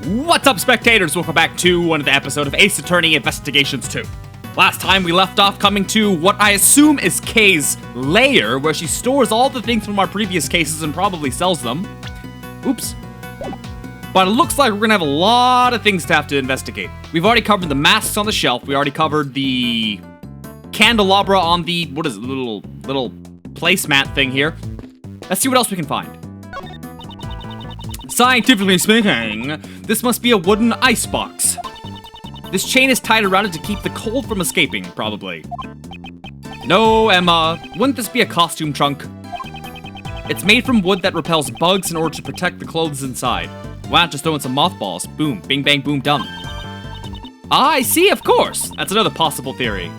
What's up, spectators? Welcome back to another episode of Ace Attorney Investigations 2. Last time we left off coming to what I assume is Kay's lair, where she stores all the things from our previous cases and probably sells them. Oops. But it looks like we're gonna have a lot of things to have to investigate. We've already covered the masks on the shelf. We already covered the candelabra on the, what is it, little placemat thing here. Let's see what else we can find. Scientifically speaking, this must be a wooden icebox. This chain is tied around it to keep the cold from escaping, probably. No, Emma, wouldn't this be a costume trunk? It's made from wood that repels bugs in order to protect the clothes inside. Why not just throw in some mothballs? Boom, bing bang boom, done. Ah, I see, of course. That's another possible theory.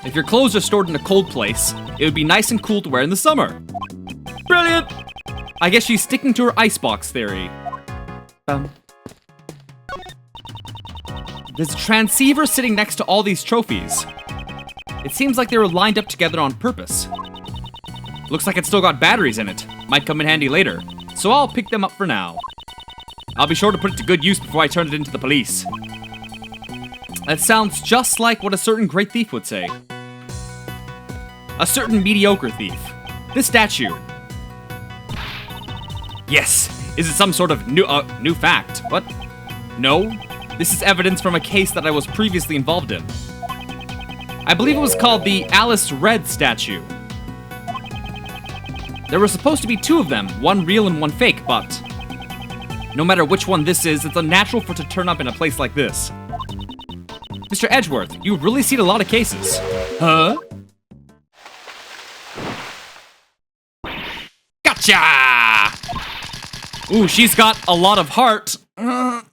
If your clothes are stored in a cold place, it would be nice and cool to wear in the summer. Brilliant! I guess she's sticking to her icebox theory. There's a transceiver sitting next to all these trophies. It seems like they were lined up together on purpose. Looks like it's still got batteries in it. Might come in handy later. So I'll pick them up for now. I'll be sure to put it to good use before I turn it into the police. That sounds just like what a certain great thief would say. A certain mediocre thief. This statue. Yes. Is it some sort of new fact? What? No. This is evidence from a case that I was previously involved in. I believe it was called the Alice Red statue. There were supposed to be two of them, one real and one fake, but no matter which one this is, it's unnatural for it to turn up in a place like this. Mr. Edgeworth, you've really seen a lot of cases. Huh? Gotcha! Ooh, she's got a lot of heart. I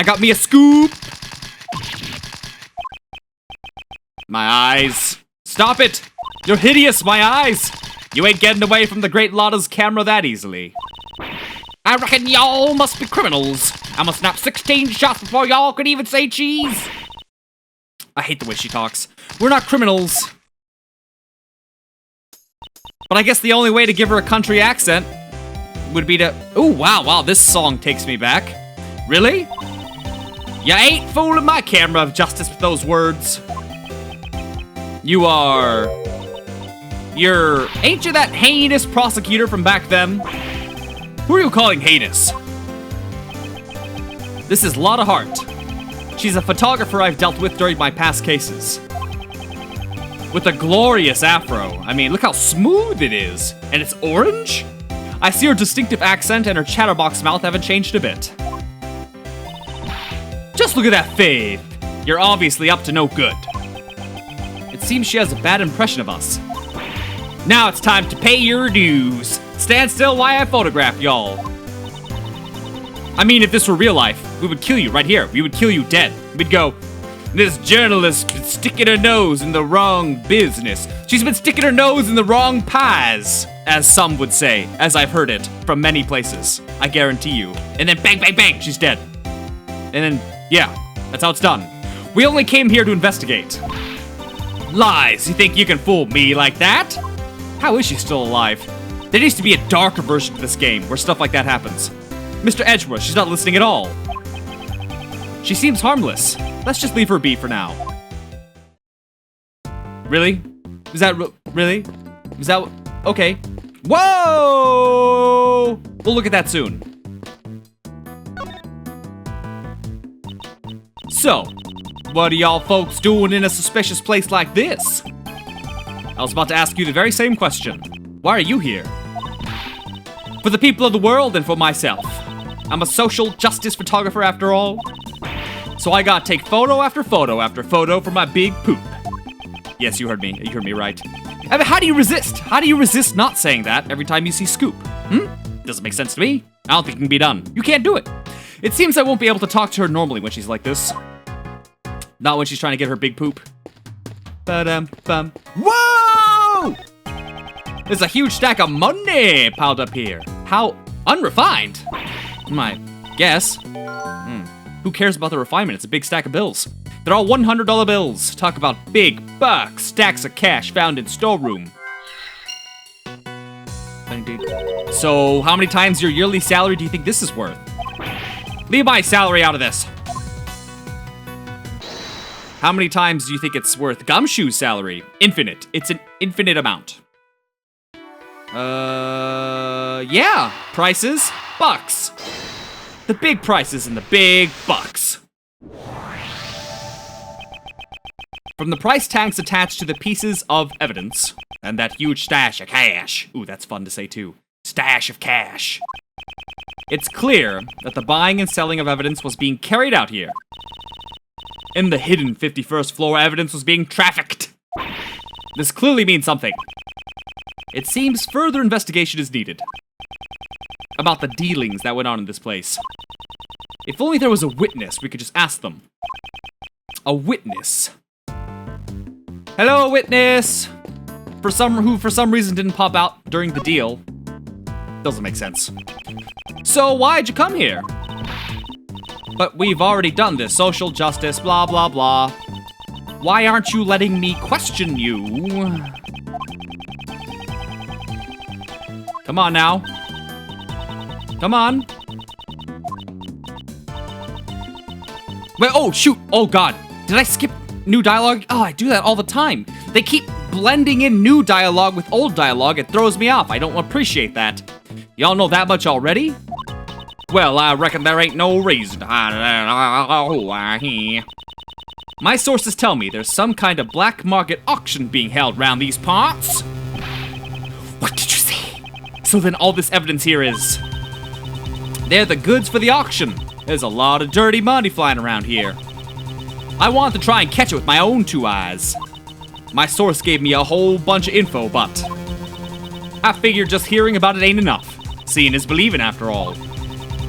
got me a scoop. My eyes. Stop it! You're hideous, my eyes! You ain't getting away from the Great Lotta's camera that easily. I reckon y'all must be criminals. I'ma snap 16 shots before y'all could even say cheese. I hate the way she talks. We're not criminals. But I guess the only way to give her a country accent would be to... Ooh, wow, this song takes me back. Really? You ain't fooling my camera of justice with those words. You are... Ain't you that heinous prosecutor from back then? Who are you calling heinous? This is Lotta Hart. She's a photographer I've dealt with during my past cases. With a glorious afro. I mean, look how smooth it is. And it's orange? I see her distinctive accent and her chatterbox mouth haven't changed a bit. Just look at that fade. You're obviously up to no good. It seems she has a bad impression of us. Now it's time to pay your dues. Stand still while I photograph y'all. I mean, if this were real life, we would kill you right here. We would kill you dead. We'd go, this journalist's been sticking her nose in the wrong business. She's been sticking her nose in the wrong pies, as some would say, as I've heard it from many places. I guarantee you. And then bang, bang, bang, she's dead. And then, yeah, that's how it's done. We only came here to investigate. Lies, you think you can fool me like that? How is she still alive? There needs to be a darker version of this game where stuff like that happens. Mr. Edgeworth, she's not listening at all. She seems harmless. Let's just leave her be for now. Really? Is that really? Is that okay? Whoa! We'll look at that soon. So, what are y'all folks doing in a suspicious place like this? I was about to ask you the very same question. Why are you here? For the people of the world and for myself. I'm a social justice photographer after all. So I gotta take photo after photo after photo for my big poop. Yes, you heard me. You heard me right. I mean, how do you resist? How do you resist not saying that every time you see Scoop? Doesn't make sense to me. I don't think it can be done. You can't do it. It seems I won't be able to talk to her normally when she's like this. Not when she's trying to get her big poop. Ba-dum-bum. Whoa! There's a huge stack of money piled up here. How unrefined? My guess. Who cares about the refinement? It's a big stack of bills. They're all $100 bills. Talk about big bucks. Stacks of cash found in storeroom. So, how many times your yearly salary do you think this is worth? Leave my salary out of this. How many times do you think it's worth Gumshoe's salary? Infinite. It's an infinite amount. Yeah. Prices? Bucks. The big prices and the big bucks. From the price tags attached to the pieces of evidence, and that huge stash of cash. Ooh, that's fun to say too. Stash of cash. It's clear that the buying and selling of evidence was being carried out here. In the hidden 51st floor, evidence was being trafficked. This clearly means something. It seems further investigation is needed about the dealings that went on in this place. If only there was a witness, we could just ask them. A witness. Hello, witness! For some reason didn't pop out during the deal. Doesn't make sense. So why'd you come here? But we've already done this. Social justice, blah, blah, blah. Why aren't you letting me question you? Come on now. Come on. Wait, oh, shoot. Oh, God. Did I skip new dialogue? Oh, I do that all the time. They keep blending in new dialogue with old dialogue. It throws me off. I don't appreciate that. Y'all know that much already? Well, I reckon there ain't no reason. My sources tell me there's some kind of black market auction being held around these parts. What did you say? So then all this evidence here is... They're the goods for the auction. There's a lot of dirty money flying around here. I want to try and catch it with my own two eyes. My source gave me a whole bunch of info, but... I figured just hearing about it ain't enough. Seeing is believing after all.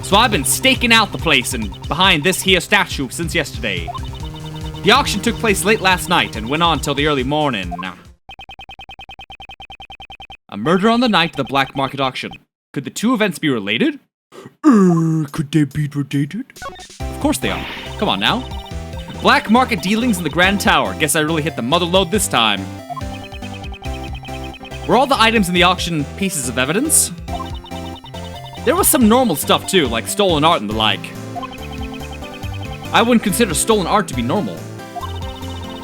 So I've been staking out the place and behind this here statue since yesterday. The auction took place late last night and went on till the early morning. A murder on the night of the black market auction. Could the two events be related? Could they be related? Of course they are. Come on now. Black market dealings in the Grand Tower. Guess I really hit the mother lode this time. Were all the items in the auction pieces of evidence? There was some normal stuff too, like stolen art and the like. I wouldn't consider stolen art to be normal.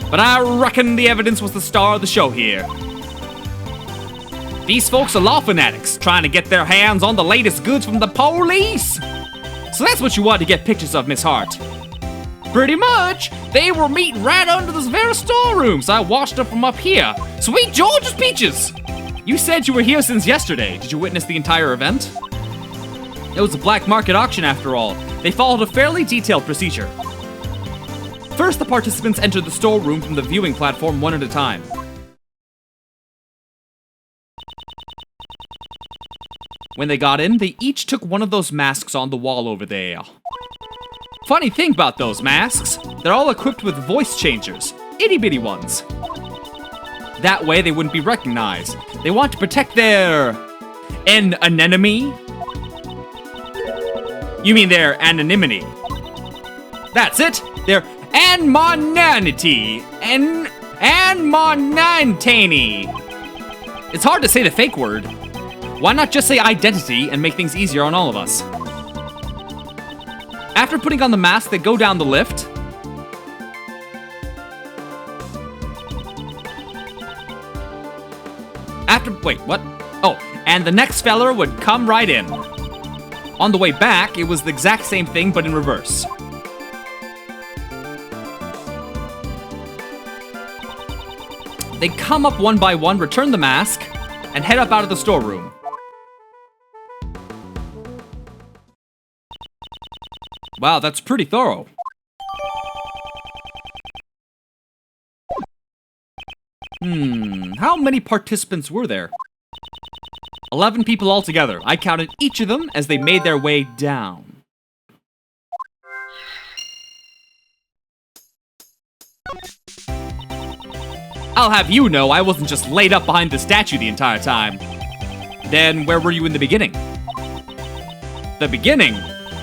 But I reckon the evidence was the star of the show here. These folks are law fanatics, trying to get their hands on the latest goods from the police. So that's what you wanted to get pictures of, Miss Hart. Pretty much. They were meeting right under this very storeroom, so I watched them from up here. Sweet George's peaches! You said you were here since yesterday. Did you witness the entire event? It was a black market auction after all. They followed a fairly detailed procedure. First, the participants entered the storeroom from the viewing platform one at a time. When they got in, they each took one of those masks on the wall over there. Funny thing about those masks, they're all equipped with voice changers, itty-bitty ones. That way they wouldn't be recognized. They want to protect their... anemone? You mean their anonymity. That's it! Their anonymity. Anonymity. It's hard to say the fake word. Why not just say identity and make things easier on all of us? After putting on the mask, they go down the lift. Wait, what? Oh, and the next feller would come right in. On the way back, it was the exact same thing, but in reverse. They come up one by one, return the mask, and head up out of the storeroom. Wow, that's pretty thorough. How many participants were there? 11 people altogether. I counted each of them as they made their way down. I'll have you know I wasn't just laid up behind the statue the entire time. Then where were you in the beginning? The beginning?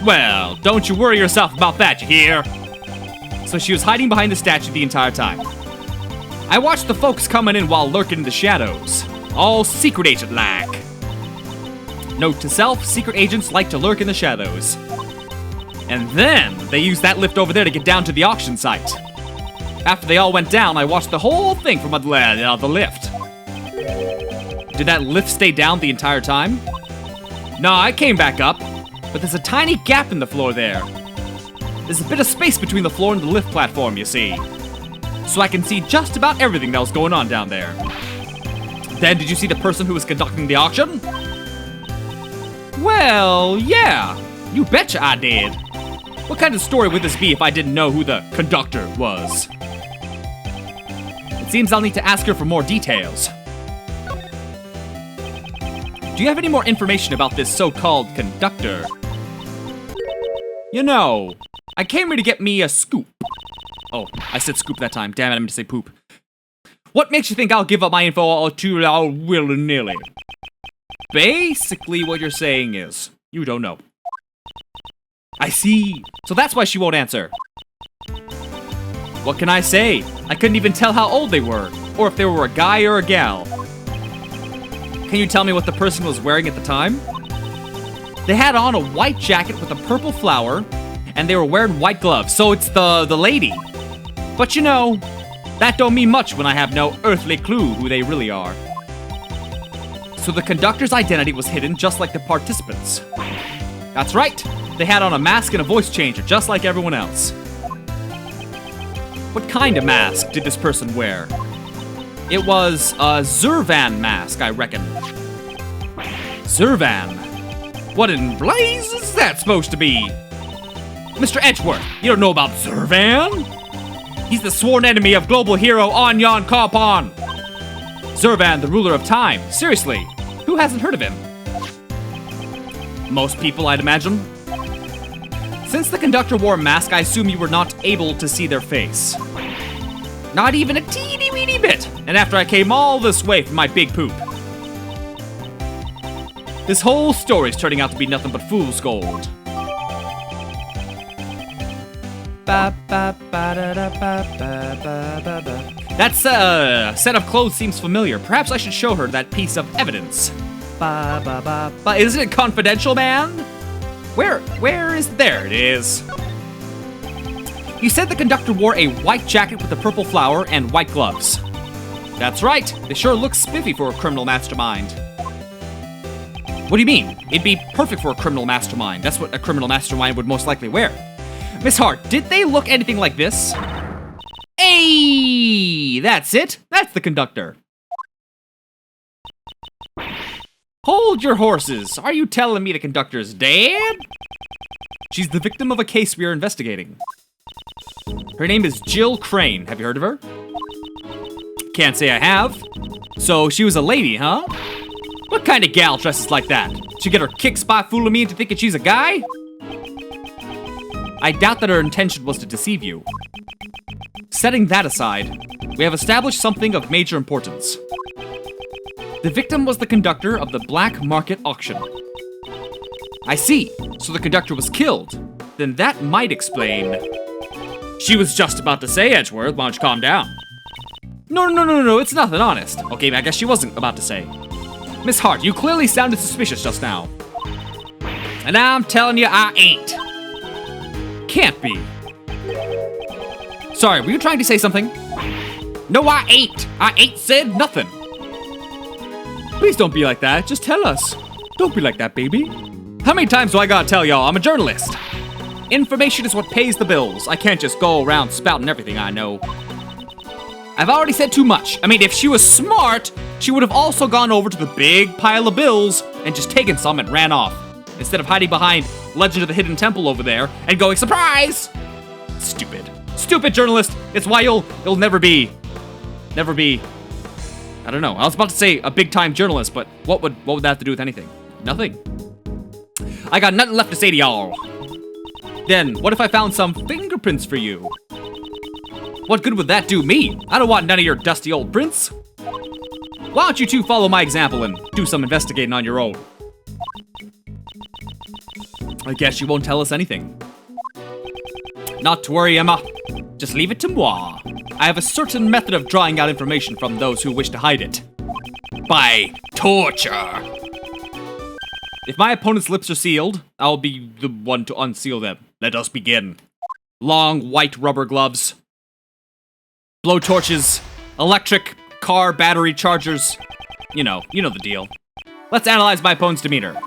Well, don't you worry yourself about that, you hear? So she was hiding behind the statue the entire time. I watched the folks coming in while lurking in the shadows. All secret agent-like. Note to self, secret agents like to lurk in the shadows. And then, they used that lift over there to get down to the auction site. After they all went down, I watched the whole thing from the lift. Did that lift stay down the entire time? No, I came back up, but there's a tiny gap in the floor there. There's a bit of space between the floor and the lift platform, you see. So I can see just about everything that was going on down there. Then, did you see the person who was conducting the auction? Well, yeah. You betcha I did. What kind of story would this be if I didn't know who the conductor was? It seems I'll need to ask her for more details. Do you have any more information about this so-called conductor? You know, I came here to get me a scoop. Oh, I said scoop that time. Damn it, I meant to say poop. What makes you think I'll give up my info all too willy-nilly? Basically, what you're saying is, you don't know. I see. So that's why she won't answer. What can I say? I couldn't even tell how old they were, or if they were a guy or a gal. Can you tell me what the person was wearing at the time? They had on a white jacket with a purple flower, and they were wearing white gloves, so it's the lady. But you know, that don't mean much when I have no earthly clue who they really are. So the conductor's identity was hidden just like the participants. That's right, they had on a mask and a voice changer just like everyone else. What kind of mask did this person wear? It was a Zurvan mask, I reckon. Zurvan? What in blazes is that supposed to be? Mr. Edgeworth, you don't know about Zurvan? He's the sworn enemy of global hero Onyon Karpon. Zurvan, the ruler of time. Seriously, who hasn't heard of him? Most people, I'd imagine. Since the conductor wore a mask, I assume you were not able to see their face. Not even a teeny-weeny bit. And after I came all this way from my big poop. This whole story's turning out to be nothing but fool's gold. That set of clothes seems familiar. Perhaps I should show her that piece of evidence. Isn't it confidential, man? Where is... There it is. You said the conductor wore a white jacket with a purple flower and white gloves. That's right. They sure look spiffy for a criminal mastermind. What do you mean? It'd be perfect for a criminal mastermind. That's what a criminal mastermind would most likely wear. Miss Hart, did they look anything like this? Hey, that's it. That's the conductor. Hold your horses. Are you telling me the conductor's dead? She's the victim of a case we are investigating. Her name is Jill Crane. Have you heard of her? Can't say I have. So she was a lady, huh? What kind of gal dresses like that? She get her kicks by fooling me into thinking she's a guy? I doubt that her intention was to deceive you. Setting that aside, we have established something of major importance. The victim was the conductor of the black market auction. I see. So the conductor was killed. Then that might explain... She was just about to say, Edgeworth, why don't you calm down? No, it's nothing, honest. Okay, I guess she wasn't about to say. Miss Hart, you clearly sounded suspicious just now. And I'm telling you, I ain't. Can't be. Sorry, were you trying to say something? No, I ain't. I ain't said nothing. Please don't be like that. Just tell us. Don't be like that, baby. How many times do I gotta tell y'all I'm a journalist? Information is what pays the bills. I can't just go around spouting everything I know. I've already said too much. I mean, if she was smart, she would have also gone over to the big pile of bills and just taken some and ran off. Instead of hiding behind Legend of the Hidden Temple over there and going, surprise! Stupid. Stupid journalist. It's why you'll never be, I don't know. I was about to say a big-time journalist, but what would that have to do with anything? Nothing. I got nothing left to say to y'all. Then, what if I found some fingerprints for you? What good would that do me? I don't want none of your dusty old prints. Why don't you two follow my example and do some investigating on your own? I guess you won't tell us anything. Not to worry, Emma. Just leave it to moi. I have a certain method of drawing out information from those who wish to hide it. By torture. If my opponent's lips are sealed, I'll be the one to unseal them. Let us begin. Long, white rubber gloves. Blow torches. Electric car battery chargers. You know the deal. Let's analyze my opponent's demeanor.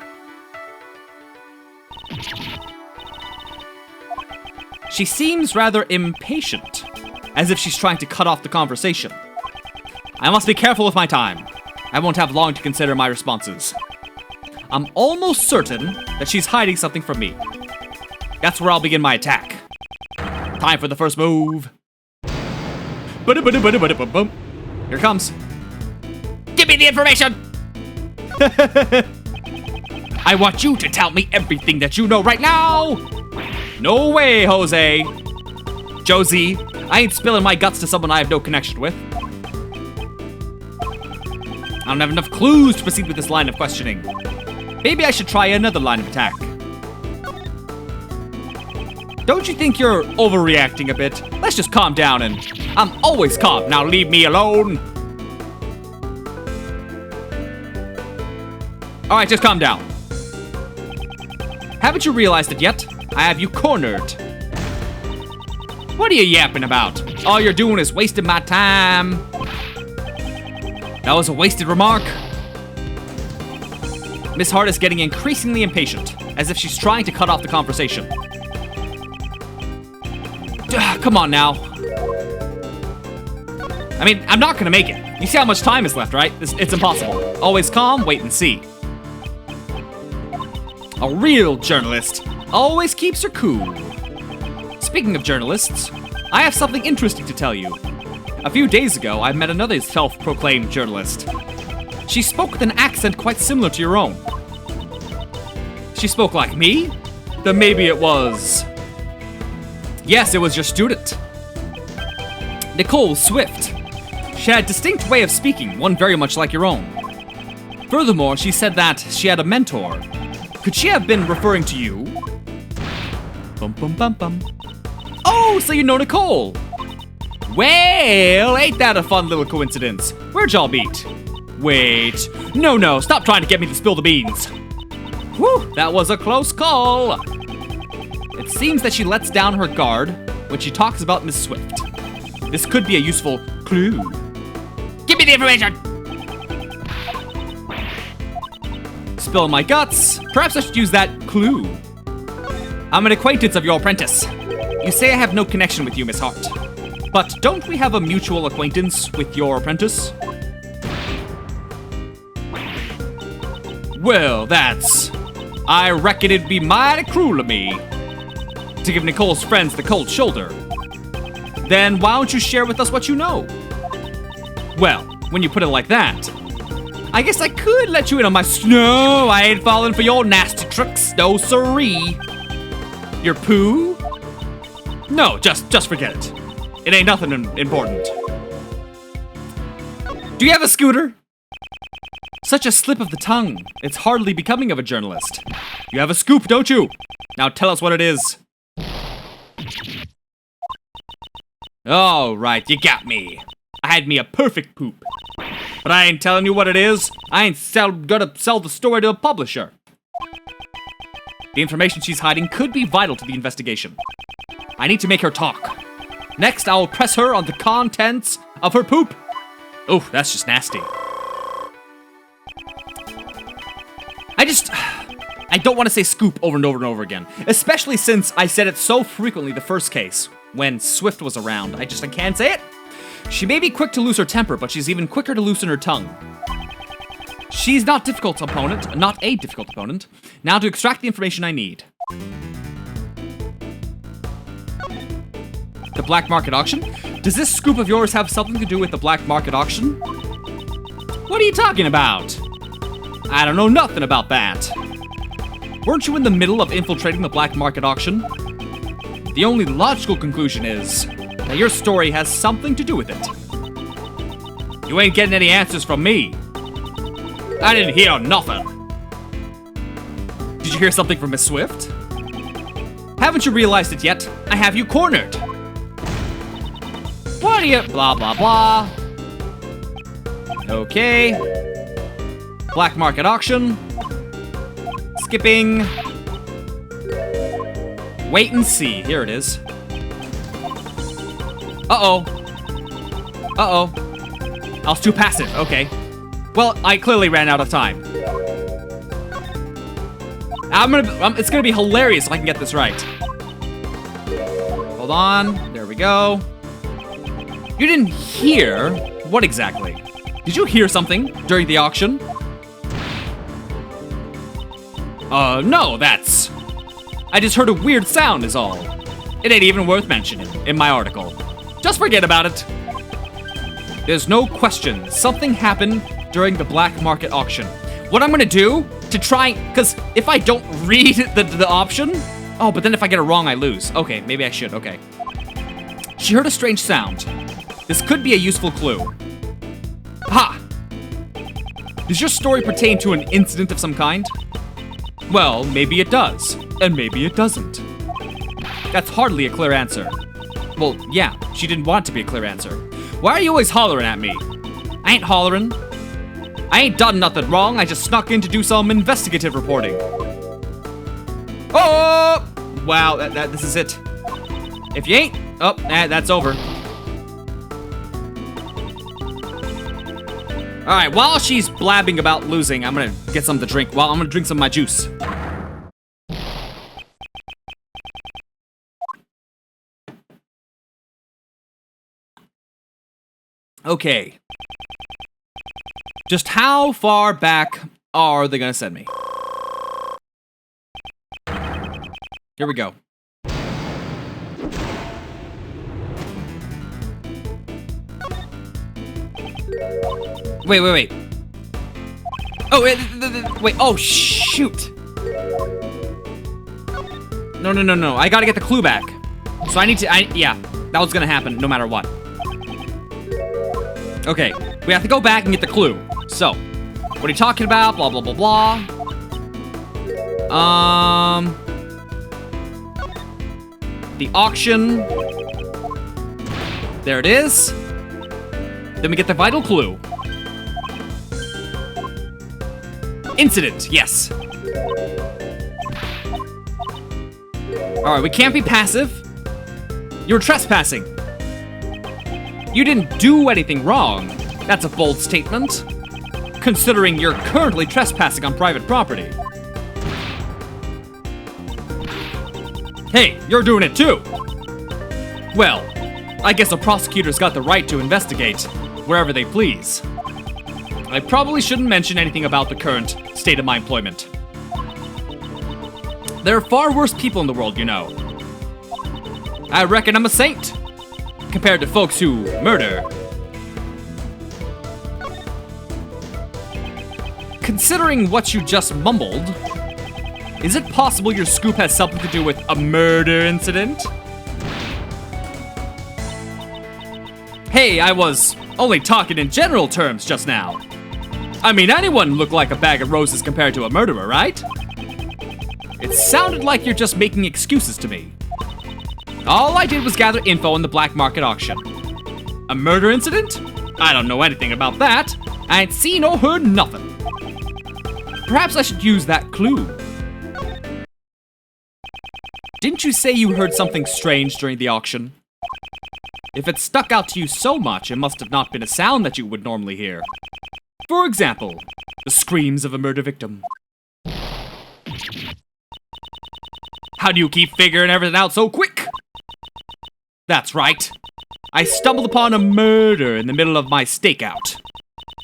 She seems rather impatient, as if she's trying to cut off the conversation. I must be careful with my time. I won't have long to consider my responses. I'm almost certain that she's hiding something from me. That's where I'll begin my attack. Time for the first move. Here it comes. Give me the information! I want you to tell me everything that you know right now! No way, Jose. Josie, I ain't spilling my guts to someone I have no connection with. I don't have enough clues to proceed with this line of questioning. Maybe I should try another line of attack. Don't you think you're overreacting a bit? Let's just calm down and... I'm always calm. Now leave me alone. Alright, just calm down. Haven't you realized it yet? I have you cornered. What are you yapping about? All you're doing is wasting my time. That was a wasted remark. Miss Hart is getting increasingly impatient, as if she's trying to cut off the conversation. Come on now. I mean, I'm not gonna make it. You see how much time is left, right? It's impossible. Always calm, wait and see. A real journalist always keeps her cool. Speaking of journalists, I have something interesting to tell you. A few days ago, I met another self-proclaimed journalist. She spoke with an accent quite similar to your own. She spoke like me? Then maybe it was... Yes, it was your student. Nicole Swift. She had a distinct way of speaking, one very much like your own. Furthermore, she said that she had a mentor. Could she have been referring to you? Bum bum bum bum. Oh, so you know Nicole. Well, ain't that a fun little coincidence? Where'd y'all meet? Wait. No, stop trying to get me to spill the beans. Whew, that was a close call. It seems that she lets down her guard when she talks about Miss Swift. This could be a useful clue. Give me the information! Spilling my guts. Perhaps I should use that clue. I'm an acquaintance of your apprentice. You say I have no connection with you, Miss Hart. But don't we have a mutual acquaintance with your apprentice? Well, that's... I reckon it'd be mighty cruel of me to give Nicole's friends the cold shoulder. Then why don't you share with us what you know? Well, when you put it like that, I guess I could let you in on my No, I ain't falling for your nasty tricks, no siree. Your poo? No, just forget it. It ain't nothing important. Do you have a scooter? Such a slip of the tongue. It's hardly becoming of a journalist. You have a scoop, don't you? Now tell us what it is. Oh, right, you got me. I had me a perfect poop. But I ain't telling you what it is. I ain't gonna sell the story to a publisher. The information she's hiding could be vital to the investigation. I need to make her talk. Next, I will press her on the contents of her poop. Oh, that's just nasty. I don't want to say scoop over and over and over again. Especially since I said it so frequently the first case, when Swift was around. I can't say it. She may be quick to lose her temper, but she's even quicker to loosen her tongue. She's not a difficult opponent. Now to extract the information I need. The black market auction? Does this scoop of yours have something to do with the black market auction? What are you talking about? I don't know nothing about that. Weren't you in the middle of infiltrating the black market auction? The only logical conclusion is that your story has something to do with it. You ain't getting any answers from me. I didn't hear nothing. Did you hear something from Miss Swift? Haven't you realized it yet? I have you cornered. What are you... Blah, blah, blah. Okay. Black market auction. Skipping. Wait and see. Here it is. Uh-oh. Uh-oh. I was too passive. Okay. Well, I clearly ran out of time. It's gonna be hilarious if I can get this right. Hold on. There we go. You didn't hear? What exactly? Did you hear something during the auction? No, that's... I just heard a weird sound is all. It ain't even worth mentioning in my article. Just forget about it. There's no question something happened during the black market auction. What I'm gonna do to try, because if I don't read the option, oh, but then if I get it wrong, I lose. Okay, maybe I should, okay. She heard a strange sound. This could be a useful clue. Ha! Does your story pertain to an incident of some kind? Well, maybe it does, and maybe it doesn't. That's hardly a clear answer. Well, yeah, she didn't want it to be a clear answer. Why are you always hollering at me? I ain't hollering. I ain't done nothing wrong, I just snuck in to do some investigative reporting. Oh! Wow, this is it. If you ain't, oh, that's over. Alright, while she's blabbing about losing, I'm gonna get something to drink. Well, I'm gonna drink some of my juice. Okay. Just how far back are they gonna send me? Here we go. Wait. Oh, wait, oh, shoot. No. I gotta get the clue back. So I need to, yeah, that was gonna happen no matter what. Okay, we have to go back and get the clue. So, what are you talking about? Blah, blah, blah, blah. The auction. There it is. Then we get the vital clue. Incident, yes. Alright, we can't be passive. You're trespassing. You didn't do anything wrong. That's a bold statement, considering you're currently trespassing on private property. Hey, you're doing it too. Well, I guess a prosecutor's got the right to investigate wherever they please. I probably shouldn't mention anything about the current state of my employment. There are far worse people in the world, you know. I reckon I'm a saint, compared to folks who murder. Considering what you just mumbled, is it possible your scoop has something to do with a murder incident? Hey, I was only talking in general terms just now. I mean, anyone look like a bag of roses compared to a murderer, right? It sounded like you're just making excuses to me. All I did was gather info on the black market auction. A murder incident? I don't know anything about that. I ain't seen or heard nothing. Perhaps I should use that clue. Didn't you say you heard something strange during the auction? If it stuck out to you so much, it must have not been a sound that you would normally hear. For example, the screams of a murder victim. How do you keep figuring everything out so quick? That's right. I stumbled upon a murder in the middle of my stakeout.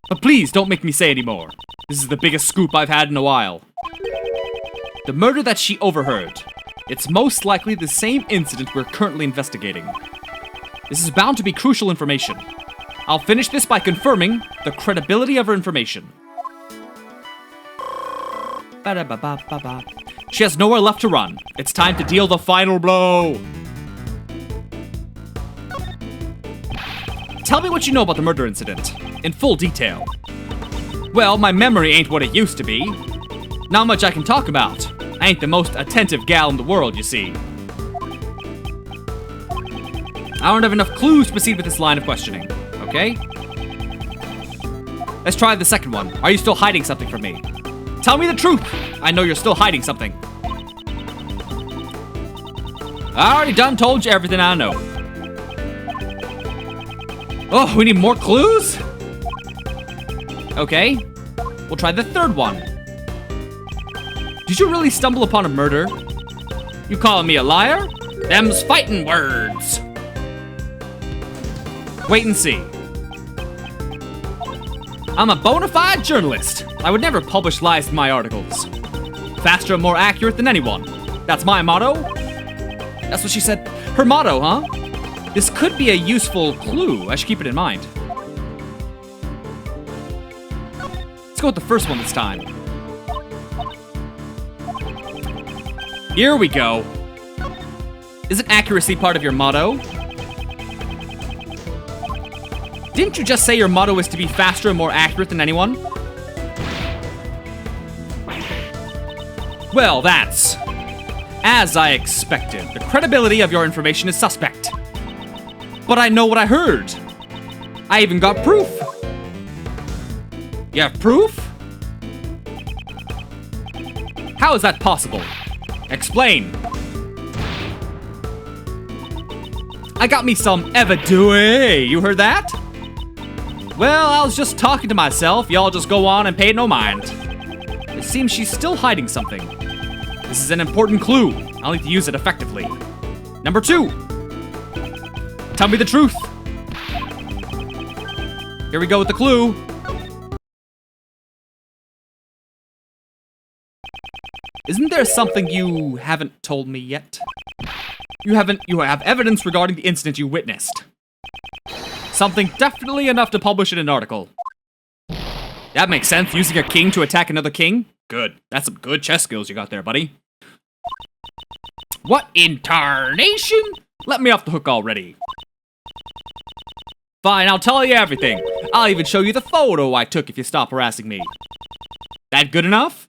But please don't make me say any more. This is the biggest scoop I've had in a while. The murder that she overheard. It's most likely the same incident we're currently investigating. This is bound to be crucial information. I'll finish this by confirming the credibility of her information. Ba-da-ba-ba-ba-ba. She has nowhere left to run. It's time to deal the final blow. Tell me what you know about the murder incident, in full detail. Well, my memory ain't what it used to be. Not much I can talk about. I ain't the most attentive gal in the world, you see. I don't have enough clues to proceed with this line of questioning, okay? Let's try the second one. Are you still hiding something from me? Tell me the truth! I know you're still hiding something. I already done told you everything I know. Oh, we need more clues? Okay, we'll try the third one. Did you really stumble upon a murder? You calling me a liar? Them's fighting words. Wait and see. I'm a bona fide journalist. I would never publish lies in my articles. Faster and more accurate than anyone. That's my motto. That's what she said. Her motto, huh? This could be a useful clue. I should keep it in mind. Let's go with the first one this time. Here we go. Isn't accuracy part of your motto? Didn't you just say your motto is to be faster and more accurate than anyone? Well, that's as I expected. The credibility of your information is suspect. But I know what I heard. I even got proof. You have proof? How is that possible? Explain. I got me some evidence. You heard that? Well, I was just talking to myself. Y'all just go on and pay it no mind. It seems she's still hiding something. This is an important clue. I'll need to use it effectively. Number 2. Tell me the truth. Here we go with the clue. Isn't there something you haven't told me yet? You have evidence regarding the incident you witnessed. Something definitely enough to publish in an article. That makes sense, using a king to attack another king. Good. That's some good chess skills you got there, buddy. What in tarnation? Let me off the hook already. Fine, I'll tell you everything. I'll even show you the photo I took if you stop harassing me. That good enough?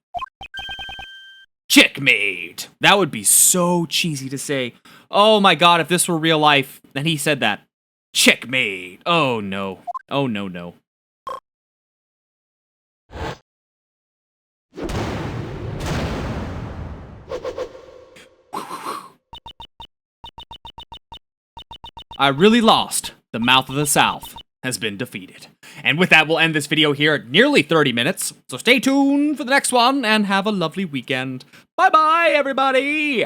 Checkmate. That would be so cheesy to say. Oh my god, if this were real life, and he said that. Checkmate. Oh no. Oh no, no. I really lost. The mouth of the South has been defeated. And with that, we'll end this video here at nearly 30 minutes. So stay tuned for the next one and have a lovely weekend. Bye-bye, everybody!